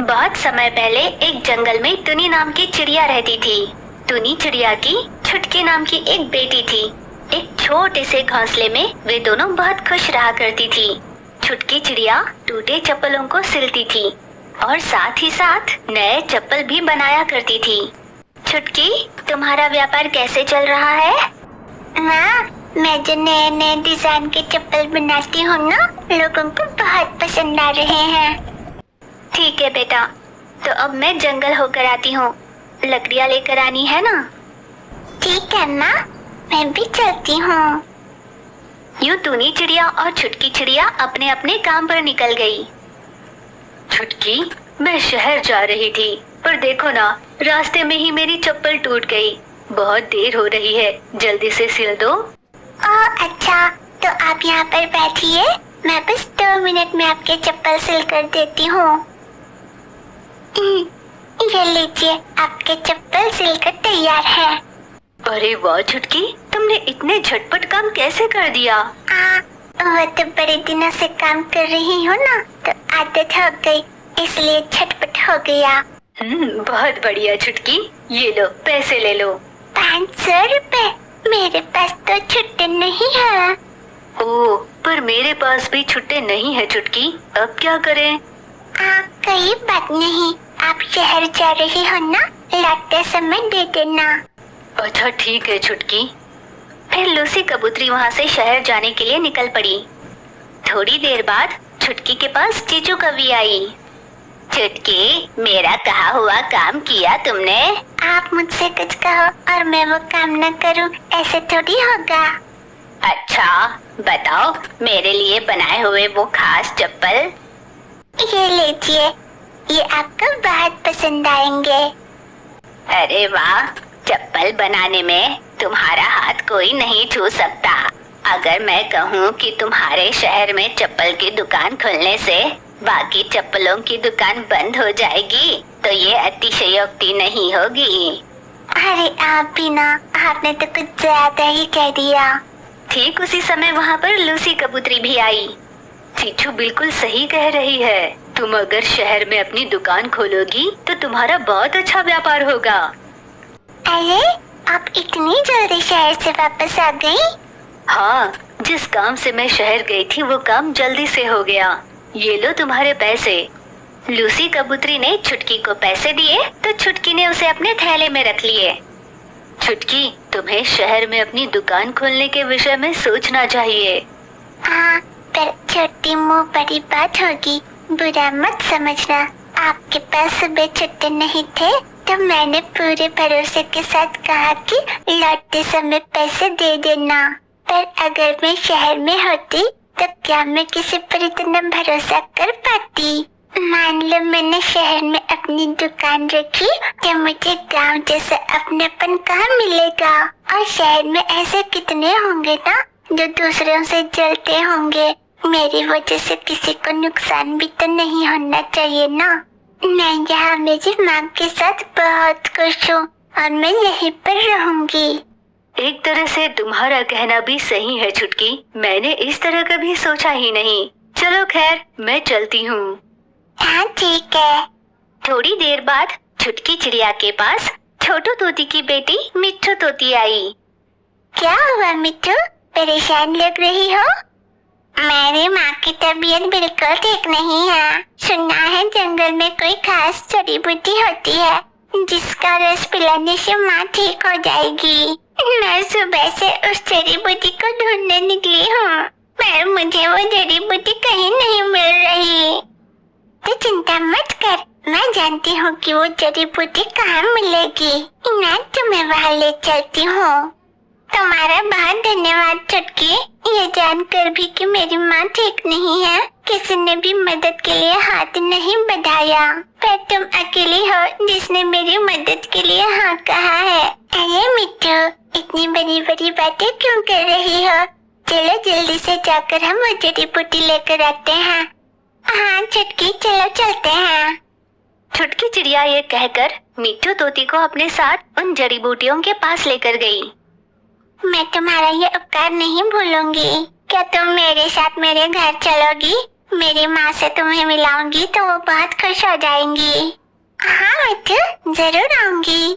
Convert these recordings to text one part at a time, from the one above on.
बहुत समय पहले एक जंगल में टुनी नाम की चिड़िया रहती थी। टुनी चिड़िया की छुटकी नाम की एक बेटी थी। एक छोटे से घोंसले में वे दोनों बहुत खुश रहा करती थी। छुटकी चिड़िया टूटे चप्पलों को सिलती थी और साथ ही साथ नए चप्पल भी बनाया करती थी। छुटकी, तुम्हारा व्यापार कैसे चल रहा है? माँ, मैं जो नए नए डिजाइन के चप्पल बनाती हूँ ना, लोगों को बहुत पसंद आ रहे हैं। ठीक है बेटा, तो अब मैं जंगल होकर आती हूँ। लकड़ियाँ लेकर आनी है ना? ठीक है माँ, मैं भी चलती हूँ। यूं टुनी चिड़िया और छुटकी चिड़िया अपने अपने काम पर निकल गई। छुटकी, मैं शहर जा रही थी, पर देखो ना, रास्ते में ही मेरी चप्पल टूट गई। बहुत देर हो रही है, जल्दी से सिल दो। अच्छा, तो आप यहाँ पर बैठिए, मैं बस 2 मिनट में आपके चप्पल सिल कर देती हूँ। ये लीजिए, आपके चप्पल सिलकर तैयार है। अरे वाह छुटकी, तुमने इतने झटपट काम कैसे कर दिया? वो तो बड़े दिनों से काम कर रही हूँ ना, तो आदत हो गई, इसलिए झटपट हो गया। बहुत बढ़िया छुटकी, ये लो, पैसे ले लो। 500 रुपए? मेरे पास तो छुट्टे नहीं है। ओह, पर मेरे पास भी छुट्टे नहीं है छुटकी, अब क्या करें? कोई बात नहीं, आप शहर जा रही हो ना, लौटते समय दे देना। अच्छा ठीक है छुटकी। फिर लूसी कबूतरी वहाँ से शहर जाने के लिए निकल पड़ी। थोड़ी देर बाद छुटकी के पास चीचू कौवी आई। छुटकी, मेरा कहा हुआ काम किया तुमने? आप मुझसे कुछ कहो और मैं वो काम न करूं, ऐसे थोड़ी होगा। अच्छा बताओ, मेरे लिए बनाए हुए वो खास चप्पल? ये लीजिए, ये आपको बहुत पसंद आएंगे। अरे वाह, चप्पल बनाने में तुम्हारा हाथ कोई नहीं छू सकता। अगर मैं कहूँ कि तुम्हारे शहर में चप्पल की दुकान खुलने से बाकी चप्पलों की दुकान बंद हो जाएगी, तो ये अतिशयोक्ति नहीं होगी। अरे आप भी ना, आपने तो कुछ ज्यादा ही कह दिया। ठीक उसी समय वहाँ पर लूसी कबूतरी भी आई। चीचू बिल्कुल सही कह रही है, तुम अगर शहर में अपनी दुकान खोलोगी तो तुम्हारा बहुत अच्छा व्यापार होगा। अरे, आप इतनी जल्दी शहर से वापस आ गई? हाँ, जिस काम से मैं शहर गई थी वो काम जल्दी से हो गया। ये लो तुम्हारे पैसे। लूसी कबूतरी ने छुटकी को पैसे दिए तो छुटकी ने उसे अपने थैले में रख लिए। छुटकी, तुम्हें शहर में अपनी दुकान खोलने के विषय में सोचना चाहिए। हाँ, पर छोटी मुँह बड़ी बात होगी, बुरा मत समझना। आपके पास सुबह छुट्टे नहीं थे तो मैंने पूरे भरोसे के साथ कहा कि लौटते समय पैसे दे देना। पर अगर मैं शहर में होती तो क्या मैं किसी पर इतना भरोसा कर पाती? मान लो मैंने शहर में अपनी दुकान रखी तो मुझे गांव जैसा अपनेपन कहाँ मिलेगा? और शहर में ऐसे कितने होंगे ना जो दूसरों से जलते होंगे। मेरी वजह से किसी को नुकसान भी तो नहीं होना चाहिए ना। मैं यहाँ मेरी माँ के साथ बहुत खुश हूँ और मैं यहीं पर रहूंगी। एक तरह से तुम्हारा कहना भी सही है छुटकी, मैंने इस तरह कभी सोचा ही नहीं। चलो खैर, मैं चलती हूँ। हाँ ठीक है। थोड़ी देर बाद छुटकी चिड़िया के पास छोटू तोती की बेटी मिट्ठू तोती आई। क्या हुआ मिट्ठू, परेशान लग रही हो? मेरी माँ की तबीयत बिल्कुल ठीक नहीं है। सुना है जंगल में कोई खास जड़ी बूटी होती है जिसका रस पिलाने से माँ ठीक हो जाएगी। मैं सुबह से उस जड़ी बूटी को ढूंढने निकली हूँ, पर मुझे वो जड़ी बूटी कहीं नहीं मिल रही। तो चिंता मत कर, मैं जानती हूँ कि वो जड़ी बूटी कहाँ मिलेगी। मैं तुम्हें वहाँ ले चलती हूँ। तुम्हारा बहुत धन्यवाद छुटकी। ये जानकर भी कि मेरी माँ ठीक नहीं है, किसी ने भी मदद के लिए हाथ नहीं बढ़ाया, पर तुम अकेली हो जिसने मेरी मदद के लिए हाँ कहा है। अरे मिट्टू, इतनी बड़ी बड़ी बातें क्यों कर रही हो? चलो जल्दी से जाकर हम वो जड़ी बूटी लेकर आते हैं। हाँ छुटकी, चलो चलते हैं। छुटकी चिड़िया ये कहकर मिट्ठू तोती को अपने साथ उन जड़ी बूटियों के पास लेकर गई। मैं तुम्हारा ये उपकार नहीं भूलूंगी। क्या तुम मेरे साथ मेरे घर चलोगी? मेरी माँ से तुम्हें मिलाऊंगी तो वो बहुत खुश हो जाएंगी। हाँ मिट्टू, जरूर आऊंगी।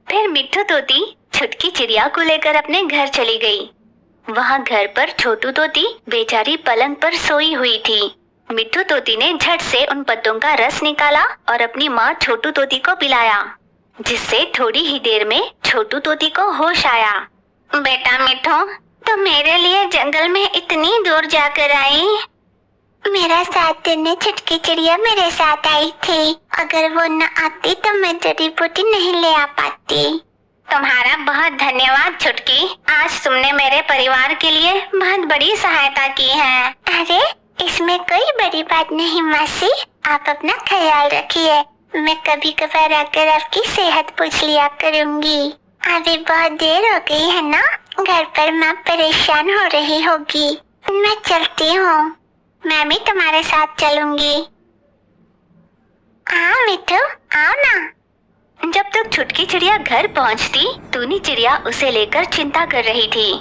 फिर मिट्टू तोती छुटकी चिड़िया को लेकर अपने घर चली गई। वहाँ घर पर छोटू तोती बेचारी पलंग पर सोई हुई थी। मिट्टू तोती ने झट से उन पत्तों का रस निकाला और अपनी माँ छोटू तोती को पिलाया, जिससे थोड़ी ही देर में छोटू तोती को होश आया। बेटा मिट्टू, तुम मेरे लिए जंगल में इतनी दूर जाकर आई। मेरा साथ देने छुटकी चिड़िया मेरे साथ आई थी। अगर वो न आती तो मैं जड़ी बूटी नहीं ले आ पाती। तुम्हारा बहुत धन्यवाद छुटकी। आज तुमने मेरे परिवार के लिए बहुत बड़ी सहायता की है। अरे इसमें कोई बड़ी बात नहीं मासी, आप अपना ख्याल रखिए। मैं कभी कभार आकर आपकी सेहत पूछ लिया करूंगी। अभी बहुत देर हो गई है ना, घर पर माँ परेशान हो रही होगी। मैं चलती हूँ, मैं भी तुम्हारे साथ चलूंगी। हाँ मिट्टू, आओ ना। जब तक छुटकी चिड़िया घर पहुंचती, टूनी चिड़िया उसे लेकर चिंता कर रही थी।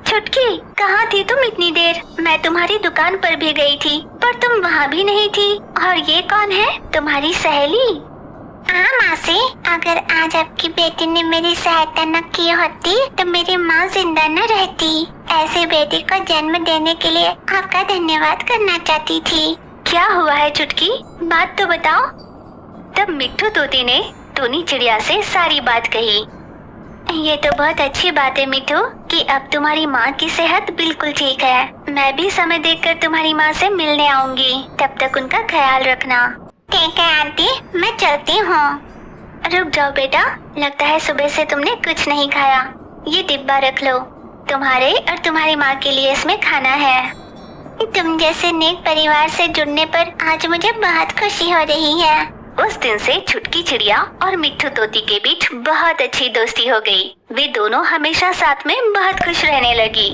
छुटकी, कहाँ थी तुम इतनी देर? मैं तुम्हारी दुकान पर भी गई थी, पर तुम वहाँ भी नहीं थी। और ये कौन है, तुम्हारी सहेली? हाँ मासी, अगर आज आपकी बेटी ने मेरी सहायता न की होती तो मेरी माँ जिंदा न रहती। ऐसी बेटी को जन्म देने के लिए आपका धन्यवाद करना चाहती थी। क्या हुआ है छुटकी, बात तो बताओ। तब मिट्टू तोती ने टूनी चिड़िया से सारी बात कही। ये तो बहुत अच्छी बात है मिट्टू कि अब तुम्हारी माँ की सेहत बिल्कुल ठीक है। मैं भी समय देखकर तुम्हारी माँ से मिलने आऊंगी, तब तक उनका ख्याल रखना। ठीक है आंटी, मैं चलती हूँ। रुक जाओ बेटा, लगता है सुबह से तुमने कुछ नहीं खाया। ये डिब्बा रख लो, तुम्हारे और तुम्हारी माँ के लिए इसमें खाना है। तुम जैसे नेक परिवार से जुड़ने पर आज मुझे बहुत खुशी हो रही है। उस दिन से छुटकी चिड़िया और मिट्टू तोती के बीच बहुत अच्छी दोस्ती हो गई। वे दोनों हमेशा साथ में बहुत खुश रहने लगी।